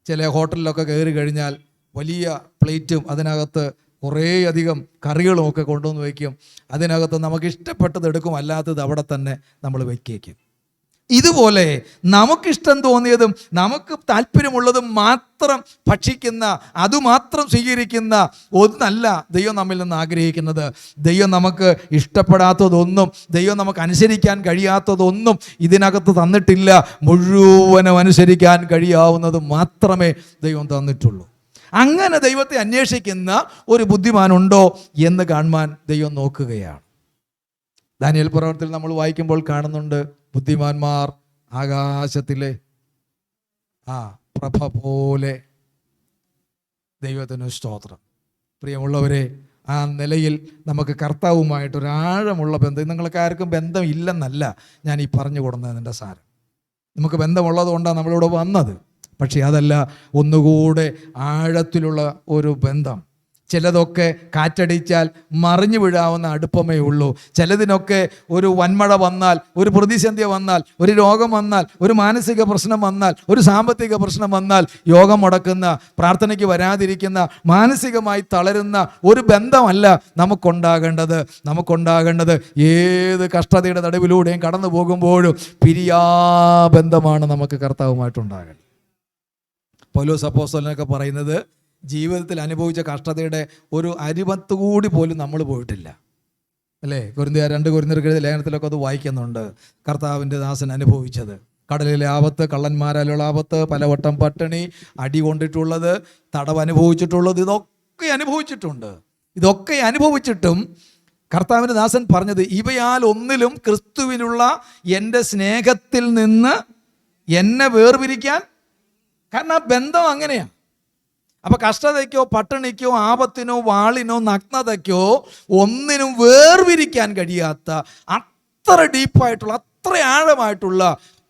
ചില ഹോട്ടലിലൊക്കെ കയറി കഴിഞ്ഞാൽ വലിയ പ്ലേറ്റും അതിനകത്ത് കുറേയധികം കറികളും ഒക്കെ കൊണ്ടുവന്ന് വയ്ക്കും. അതിനകത്ത് നമുക്ക് ഇഷ്ടപ്പെട്ടത് എടുക്കും, അല്ലാത്തത് അവിടെ തന്നെ നമ്മൾ വയ്ക്കും. ഇതുപോലെ നമുക്കിഷ്ടം തോന്നിയതും നമുക്ക് താല്പര്യമുള്ളതും മാത്രം ഭക്ഷിക്കുന്ന, അതുമാത്രം സ്വീകരിക്കുന്ന ഒന്നല്ല ദൈവം നമ്മിൽ നിന്ന് ആഗ്രഹിക്കുന്നത്. ദൈവം നമുക്ക് ഇഷ്ടപ്പെടാത്തതൊന്നും, ദൈവം നമുക്ക് അനുസരിക്കാൻ കഴിയാത്തതൊന്നും ഇതിനകത്ത് തന്നിട്ടില്ല. മുഴുവനും അനുസരിക്കാൻ കഴിയാവുന്നത് മാത്രമേ ദൈവം തന്നിട്ടുള്ളൂ. അങ്ങനെ ദൈവത്തെ അന്വേഷിക്കുന്ന ഒരു ബുദ്ധിമാനുണ്ടോ എന്ന് കാണുവാൻ ദൈവം നോക്കുകയാണ്. ദാനിയേൽ പ്രവൃത്തിയിൽ നമ്മൾ വായിക്കുമ്പോൾ കാണുന്നുണ്ട്, ബുദ്ധിമാന്മാർ ആകാശത്തിലെ പ്രഭ പോലെ. ദൈവത്തിന് സ്തോത്രം. പ്രിയമുള്ളവരെ, ആ നിലയിൽ നമുക്ക് കർത്താവുമായിട്ടൊരാഴമുള്ള ബന്ധം, നിങ്ങൾക്ക് ആർക്കും ബന്ധം ഇല്ലെന്നല്ല ഞാൻ ഈ പറഞ്ഞു കൊടുക്കുന്നതിൻ്റെ സാരം. നമുക്ക് ബന്ധമുള്ളത് കൊണ്ടാണ് നമ്മളിവിടെ വന്നത്. പക്ഷേ അതല്ല, ഒന്നുകൂടെ ആഴത്തിലുള്ള ഒരു ബന്ധം. ചിലതൊക്കെ കാറ്റടിച്ചാൽ മറിഞ്ഞു വീഴാവുന്ന അടുപ്പമേ ഉള്ളൂ. ചിലതിനൊക്കെ ഒരു വന്മഴ വന്നാൽ, ഒരു പ്രതിസന്ധി വന്നാൽ, ഒരു രോഗം വന്നാൽ, ഒരു മാനസിക പ്രശ്നം വന്നാൽ, ഒരു സാമ്പത്തിക പ്രശ്നം വന്നാൽ യോഗം മുടക്കുന്ന, പ്രാർത്ഥനയ്ക്ക് വരാതിരിക്കുന്ന, മാനസികമായി തളരുന്ന ഒരു ബന്ധമല്ല നമുക്കുണ്ടാകേണ്ടത് ഏത് കഷ്ടതയുടെ നടുവിലൂടെയും കടന്നു പോകുമ്പോഴും പിരിയാബന്ധമാണ് നമുക്ക് കർത്താവുമായിട്ടുണ്ടാകേണ്ടത്. പൗലോസ് അപ്പോസ്തലനൊക്കെ പറയുന്നത്, ജീവിതത്തിൽ അനുഭവിച്ച കഷ്ടതയുടെ ഒരു അരിപത്തുകൂടി പോലും നമ്മൾ പോയിട്ടില്ല, അല്ലേ? 2 കൊരിന്ത്യർ ലേഖനത്തിലൊക്കെ അത് വായിക്കുന്നുണ്ട്. കർത്താവിൻ്റെ ദാസൻ അനുഭവിച്ചത് കടലിലെ ആപത്ത്, കള്ളന്മാരാലുള്ള ആപത്ത്, പലവട്ടം പട്ടിണി, അടി കൊണ്ടിട്ടുള്ളത്, തടവ് അനുഭവിച്ചിട്ടുള്ളത്, ഇതൊക്കെ അനുഭവിച്ചിട്ടുണ്ട്. ഇതൊക്കെ അനുഭവിച്ചിട്ടും കർത്താവിൻ്റെ ദാസൻ പറഞ്ഞത്, ഇവയാൽ ഒന്നിലും ക്രിസ്തുവിനുള്ള എൻ്റെ സ്നേഹത്തിൽ നിന്ന് എന്നെ വേർപിരിക്കാൻ, കാരണം ആ ബന്ധം അങ്ങനെയാണ്. അപ്പൊ കഷ്ടതയ്ക്കോ പട്ടിണിക്കോ ആപത്തിനോ വാളിനോ നഗ്നതയ്ക്കോ ഒന്നിനും വേർപിരിക്കാൻ കഴിയാത്ത അത്ര ഡീപ്പായിട്ടുള്ള, അത്ര ആഴമായിട്ടുള്ള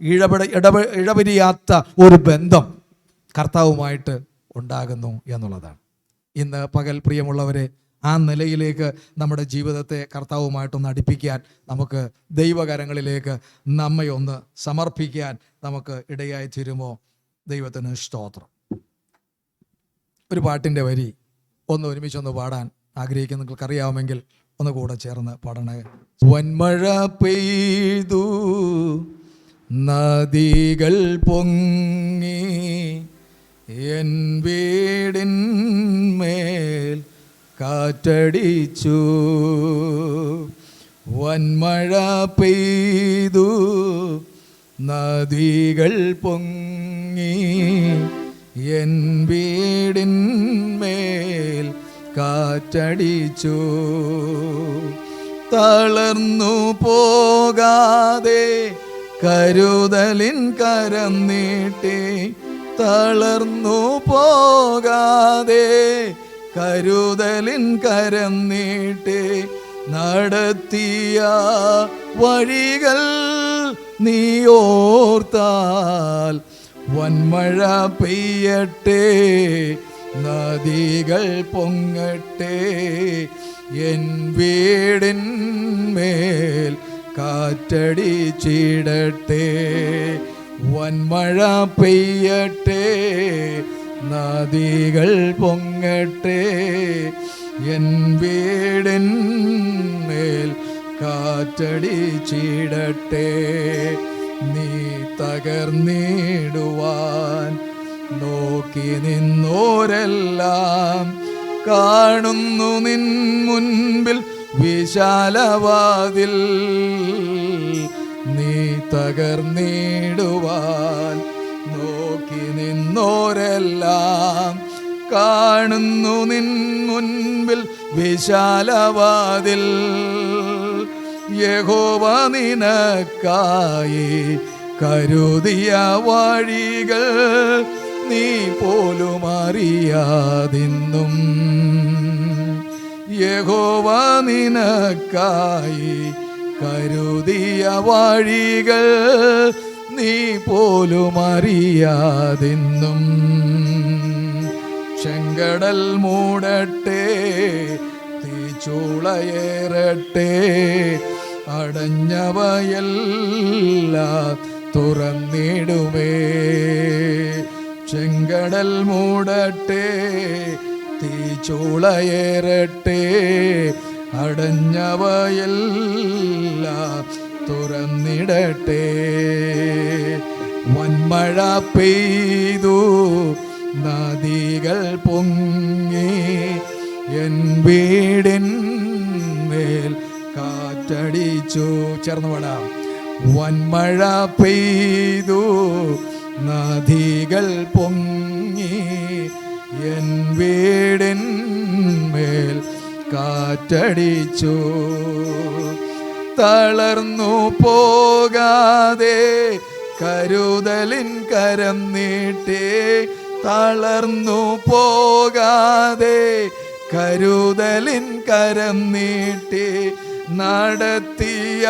ഇഴപിരിയാത്ത ഒരു ബന്ധം കർത്താവുമായിട്ട് ഉണ്ടാകുന്നു എന്നുള്ളതാണ്. ഇന്ന് പകൽ പ്രിയമുള്ളവരെ, ആ നിലയിലേക്ക് നമ്മുടെ ജീവിതത്തെ കർത്താവുമായിട്ടൊന്ന് അടുപ്പിക്കാൻ നമുക്ക് ദൈവകരങ്ങളിലേക്ക് നമ്മെ ഒന്ന് സമർപ്പിക്കാൻ നമുക്ക് ഇടയായി തീരുമോ? ദൈവത്തിന് സ്തോത്രം. ഒരു പാട്ടിൻ്റെ വരി ഒരുമിച്ചൊന്ന് പാടാൻ ആഗ്രഹിക്കുന്ന നിങ്ങൾക്കറിയാവുമെങ്കിൽ ഒന്ന് കൂടെ ചേർന്ന് പാടണേ. വൻമഴ പെയ്തു നദികൾ പൊങ്ങി എൻ വീടിന്മേൽ കാറ്റടിച്ചു. വൻമഴ പെയ്തു നദികൾ പൊങ്ങി എൻ വീടിന്മേൽ കാറ്റടിച്ചു. തളർന്നു പോകാതെ കരുതലിൻ കരം നീട്ടി, തളർന്നു പോകാതെ കരുതലിൻ കരം നീട്ടി, നടത്തിയ വഴികൾ നീ ഓർത്താൽ വൻമഴ പെയ്യട്ടെ, നദികൾ പൊങ്ങട്ടെ, എൻ വീടിന്മേൽ കാറ്റടിച്ചിടട്ടെ. വൻമഴ പെയ്യട്ടെ, നദികൾ പൊങ്ങട്ടെ, എൻ വീടിന്മേൽ കാറ്റടിച്ചിടട്ടെ. നീ തകർന്നിടുവാൻ നോക്കി നിന്നോരെല്ലാം കാണുന്നു നിൻ മുൻപിൽ വിശാലവാതിൽ. നീ തകർന്നിടുവാൻ നോക്കി നിന്നോരെല്ലാം കാണുന്നു നിൻ മുൻപിൽ വിശാലവാതിൽ. യഹോവ നിനക്കായി കരുതിയ വഴികൾ നീ പോലും അറിയാതിന്നും. യഹോവ നിനക്കായി കരുതിയ വഴികൾ നീ പോലും അറിയാതിന്നും. ചെങ്കടൽ മൂടട്ടെ, തീച്ചൂളയേറട്ടെ, അടഞ്ഞവയെല്ലാം തുറന്നിടുമേ. ചെങ്കടൽ മൂടട്ടെ, തീച്ചൂളയേറട്ടെ, അടഞ്ഞവയെല്ലാം തുറന്നിടട്ടെ. വൻമഴ പെയ്തു നദികൾ പൊങ്ങി എൻ വീടിന്മേൽ കാറ്റടിച്ചു. ചേർന്ന് പാടാം. വൻമഴ പെയ്തു നദികൾ പൊങ്ങി എൻ വീടിന്മേൽ കാറ്റടിച്ചു. തളർന്നു പോകാതെ കരുതലിൻ കരം നീട്ടി, തളർന്നു പോകാതെ കരുതലിൻ കരം നീട്ടി, നടത്തിയ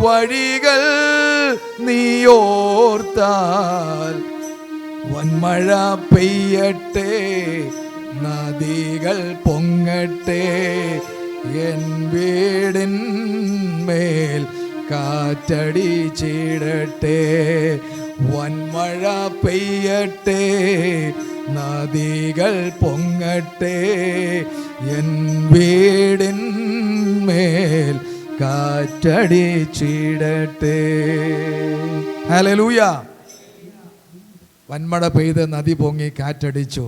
വഴികൾ നീ ഓർത്താൽ വൻമഴ പെയ്യട്ടെ, നദികൾ പൊങ്ങട്ടെ, എൻ വീടിന്മേൽ കാറ്റടിച്ചിടട്ടെ. വൻമഴ പെയ്യട്ടെ, നദികൾ പൊങ്ങട്ടെ, എൻ വീടിന്മേൽ കാറ്റടിച്ചിടട്ടെ. ഹല്ലേലൂയ. വൻമഴ പെയ്ത് നദി പൊങ്ങി കാറ്റടിച്ചു,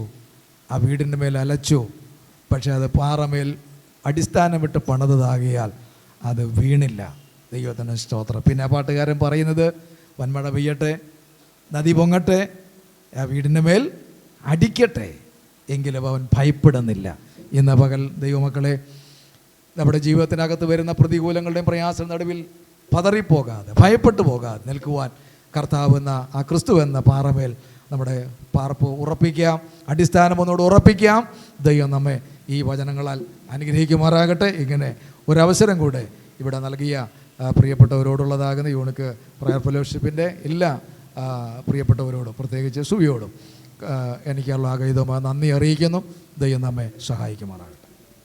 ആ വീടിൻ്റെ മേൽ അലച്ചു. പക്ഷെ അത് പാറമേൽ അടിസ്ഥാനമിട്ട് പണിതതാകിയാൽ അത് വീണില്ല. ദൈവത്തിന് സ്തോത്രം. പിന്നെ ആ പാട്ടുകാരൻ പറയുന്നത്, വൻമഴ പെയ്യട്ടെ, നദി പൊങ്ങട്ടെ, ആ വീടിൻ്റെ മേൽ അടിക്കട്ടെ, എങ്കിലും അവൻ ഭയപ്പെടുന്നില്ല. ഇന്ന് പകൽ ദൈവമക്കളെ, നമ്മുടെ ജീവിതത്തിനകത്ത് വരുന്ന പ്രതികൂലങ്ങളുടെയും പ്രയാസങ്ങളുടെ നടുവിൽ പതറിപ്പോകാതെ, ഭയപ്പെട്ടു പോകാതെ നിൽക്കുവാൻ കർത്താവ് എന്ന ആ ക്രിസ്തു എന്ന പാറമേൽ നമ്മുടെ പാർപ്പ് ഉറപ്പിക്കാം, അടിസ്ഥാനം ഒന്നുകൂടെ ഉറപ്പിക്കാം. ദൈവം നമ്മെ ഈ വചനങ്ങളാൽ അനുഗ്രഹിക്കുമാറാകട്ടെ. ഇങ്ങനെ ഒരവസരം കൂടെ ഇവിടെ നൽകിയ പ്രിയപ്പെട്ടവരോടുള്ളതാകുന്ന യൂണിക്ക് പ്രയർ ഫെലോഷിപ്പിൻ്റെ എല്ലാ പ്രിയപ്പെട്ടവരോടും പ്രത്യേകിച്ച് സുവിയോടും എനിക്കുള്ള ആഗ്രഹീതമായ നന്ദി അറിയിക്കുന്നു. ദൈവം നമ്മെ സഹായിക്കുമാറാകട്ടെ.